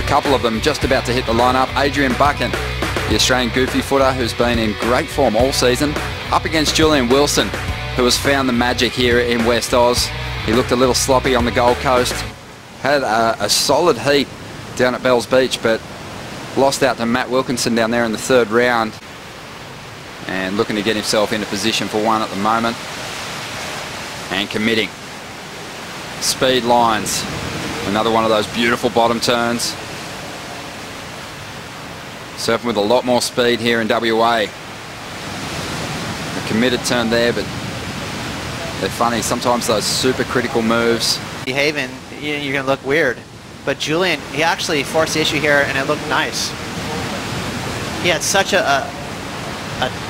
couple of them just about to hit the lineup. Adrian Buchan, the Australian goofy footer who's been in great form all season, up against Julian Wilson, who has found the magic here in West Oz. He looked a little sloppy on the Gold Coast, had a solid heat down at Bells Beach, but lost out to Matt Wilkinson down there in the third round, and looking to get himself into position for one at the moment, and committing. Speed lines, another one of those beautiful bottom turns. Surfing with a lot more speed here in WA. A committed turn there, but they're funny. Sometimes those super critical moves. Behaving, you're going to look weird. But Julian, he actually forced the issue here, and it looked nice. He had such a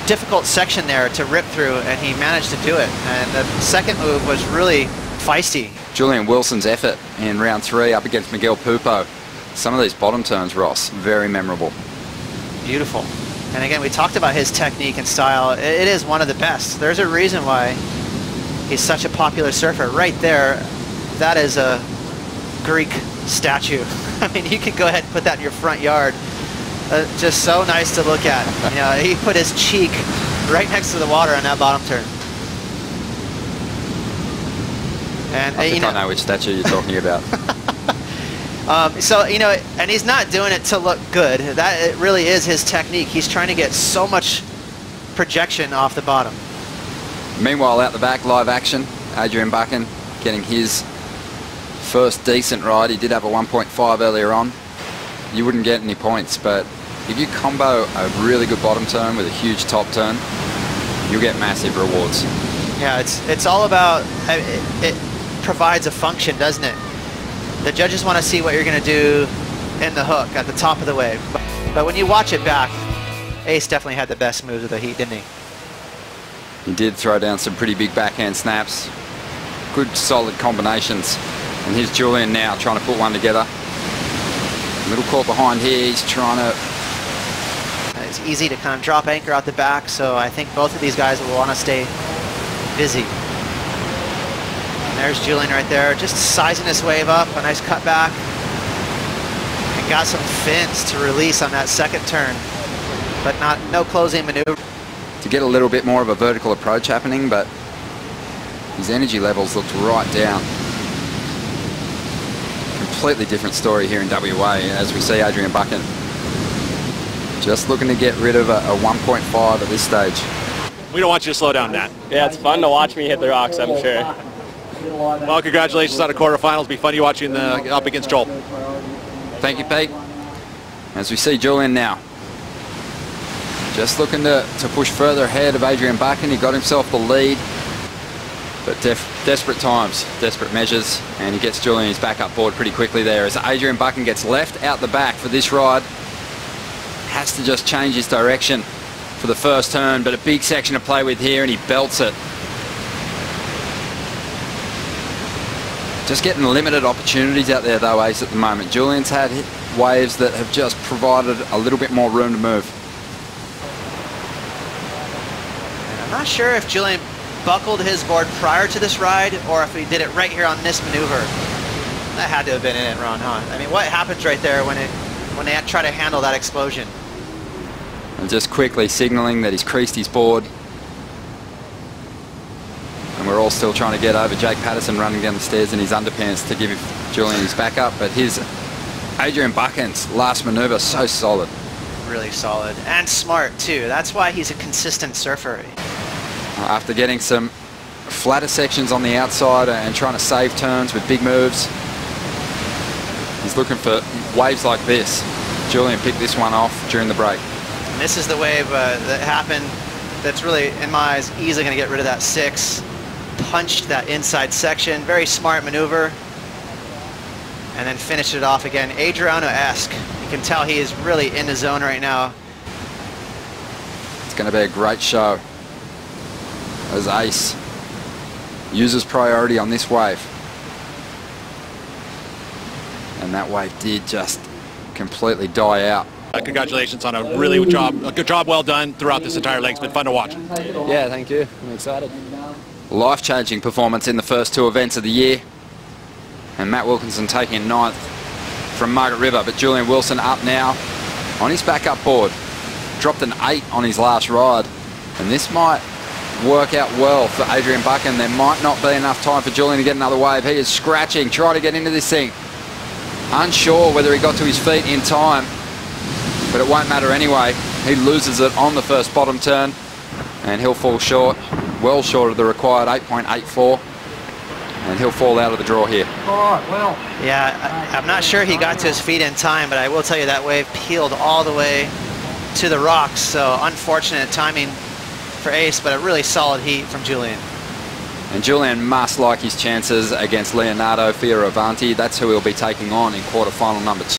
difficult section there to rip through, and he managed to do it. And the second move was really feisty. Julian Wilson's effort in round 3 up against Miguel Pupo. Some of these bottom turns, Ross, very memorable. Beautiful. And again, we talked about his technique and style. It is one of the best. There's a reason why he's such a popular surfer. Right there, that is a Greek statue. I mean, you could go ahead and put that in your front yard. Just so nice to look at. You know, he put his cheek right next to the water on that bottom turn. And I think I know which statue you're talking about. So, you know, and he's not doing it to look good. That it really is his technique. He's trying to get so much projection off the bottom. Meanwhile, out the back, live action, Adrian Buchan getting his first decent ride. He did have a 1.5 earlier on. You wouldn't get any points, but if you combo a really good bottom turn with a huge top turn, you'll get massive rewards. Yeah, it's all about, it provides a function, doesn't it? The judges want to see what you're going to do in the hook at the top of the wave. But when you watch it back, Ace definitely had the best moves of the heat, didn't he? He did throw down some pretty big backhand snaps. Good solid combinations. And here's Julian now trying to put one together. Middle court behind here, he's trying to... It's easy to kind of drop anchor out the back, so I think both of these guys will want to stay busy. And there's Julian right there, just sizing this wave up, a nice cut back. And got some fins to release on that second turn, but no closing maneuver. To get a little bit more of a vertical approach happening, but his energy levels looked right down. Completely different story here in WA as we see Adrian Buchan just looking to get rid of a 1.5 at this stage. We don't want you to slow down, Nat. Yeah, it's fun to watch me hit the rocks, I'm sure. Well, congratulations on the quarterfinals. It'll be fun watching up against Joel. Thank you, Pete. As we see Julian now just looking to push further ahead of Adrian Buchan. He got himself the lead, but desperate times, desperate measures, and he gets Julian his back up board pretty quickly there as Adrian Buchan gets left out the back for this ride. Has to just change his direction for the first turn, but a big section to play with here, and he belts it. Just getting limited opportunities out there though, Ace, at the moment. Julian's had waves that have just provided a little bit more room to move. I'm not sure if Julian buckled his board prior to this ride or if he did it right here on this maneuver. That had to have been in it, Ron, huh? I mean, what happens right there when they try to handle that explosion? And just quickly signaling that he's creased his board. And we're all still trying to get over Jake Patterson running down the stairs in his underpants to give Julian his backup. But here's Adrian Buchan's last maneuver, so solid. Really solid and smart too. That's why he's a consistent surfer. After getting some flatter sections on the outside and trying to save turns with big moves, he's looking for waves like this. Julian picked this one off during the break. And this is the wave that happened that's really, in my eyes, easily going to get rid of that 6. Punched that inside section. Very smart maneuver. And then finished it off again. Adriano-esque. You can tell he is really in the zone right now. It's going to be a great show as Ace uses priority on this wave. And that wave did just completely die out. Congratulations on a good job well done throughout this entire leg. It's been fun to watch. Yeah, thank you. I'm excited. Life-changing performance in the first 2 events of the year. And Matt Wilkinson taking 9th from Margaret River. But Julian Wilson up now on his backup board. Dropped an 8 on his last ride. And this might work out well for Adrian Buchan. There might not be enough time for Julian to get another wave. He is scratching, trying to get into this thing. Unsure whether he got to his feet in time, but it won't matter anyway. He loses it on the first bottom turn, and he'll fall short, well short of the required 8.84, and he'll fall out of the draw here. Yeah, I'm not sure he got to his feet in time, but I will tell you that wave peeled all the way to the rocks, so unfortunate timing for Ace, but a really solid heat from Julian. And Julian must like his chances against Leonardo Fioravanti. That's who he'll be taking on in quarterfinal number 2.